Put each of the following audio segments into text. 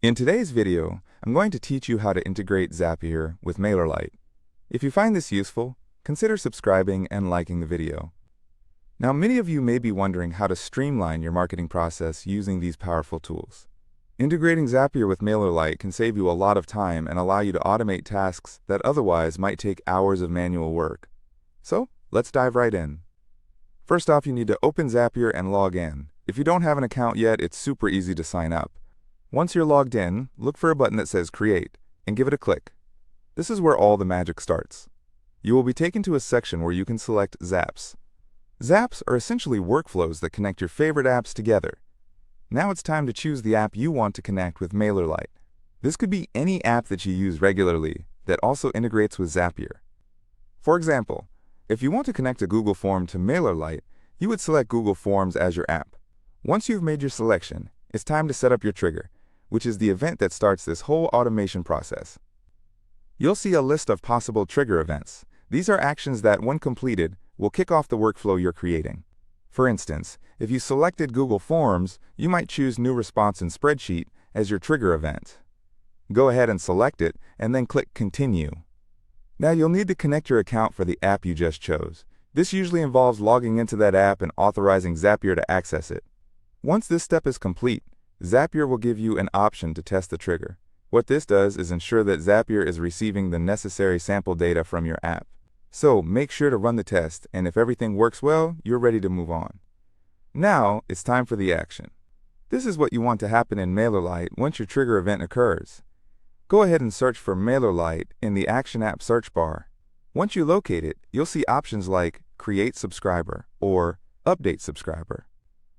In today's video, I'm going to teach you how to integrate Zapier with MailerLite. If you find this useful, consider subscribing and liking the video. Now, many of you may be wondering how to streamline your marketing process using these powerful tools. Integrating Zapier with MailerLite can save you a lot of time and allow you to automate tasks that otherwise might take hours of manual work. So, let's dive right in. First off, you need to open Zapier and log in. If you don't have an account yet, it's super easy to sign up. Once you're logged in, look for a button that says Create and give it a click. This is where all the magic starts. You will be taken to a section where you can select Zaps. Zaps are essentially workflows that connect your favorite apps together. Now it's time to choose the app you want to connect with MailerLite. This could be any app that you use regularly that also integrates with Zapier. For example, if you want to connect a Google form to MailerLite, you would select Google Forms as your app. Once you've made your selection, it's time to set up your trigger, which is the event that starts this whole automation process. You'll see a list of possible trigger events. These are actions that, when completed, will kick off the workflow you're creating. For instance, if you selected Google Forms, you might choose New Response in Spreadsheet as your trigger event. Go ahead and select it, and then click Continue. Now you'll need to connect your account for the app you just chose. This usually involves logging into that app and authorizing Zapier to access it. Once this step is complete, Zapier will give you an option to test the trigger. What this does is ensure that Zapier is receiving the necessary sample data from your app. So make sure to run the test, and if everything works well, you're ready to move on. Now it's time for the action. This is what you want to happen in MailerLite once your trigger event occurs. Go ahead and search for MailerLite in the Action App search bar. Once you locate it, you'll see options like Create Subscriber or Update Subscriber.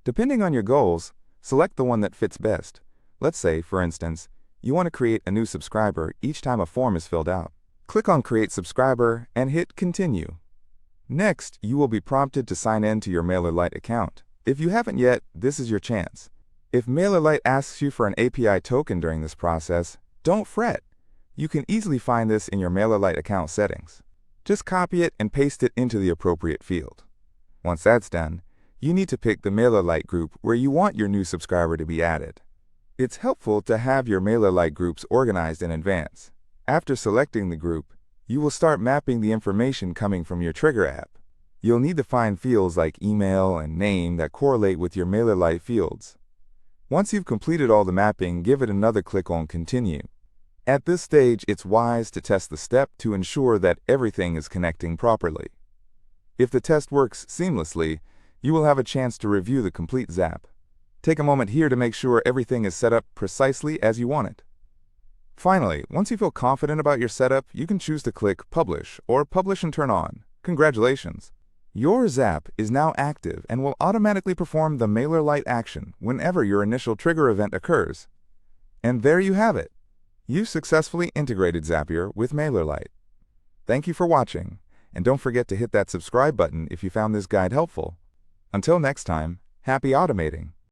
Depending on your goals, select the one that fits best. Let's say, for instance, you want to create a new subscriber each time a form is filled out. Click on Create Subscriber and hit Continue. Next, you will be prompted to sign in to your MailerLite account. If you haven't yet, this is your chance. If MailerLite asks you for an API token during this process, don't fret. You can easily find this in your MailerLite account settings. Just copy it and paste it into the appropriate field. Once that's done, you need to pick the MailerLite group where you want your new subscriber to be added. It's helpful to have your MailerLite groups organized in advance. After selecting the group, you will start mapping the information coming from your trigger app. You'll need to find fields like email and name that correlate with your MailerLite fields. Once you've completed all the mapping, give it another click on Continue. At this stage, it's wise to test the step to ensure that everything is connecting properly. If the test works seamlessly, you will have a chance to review the complete Zap. Take a moment here to make sure everything is set up precisely as you want it. Finally, once you feel confident about your setup, you can choose to click Publish or Publish and Turn On. Congratulations! Your Zap is now active and will automatically perform the MailerLite action whenever your initial trigger event occurs. And there you have it! You've successfully integrated Zapier with MailerLite. Thank you for watching, and don't forget to hit that subscribe button if you found this guide helpful. Until next time, happy automating!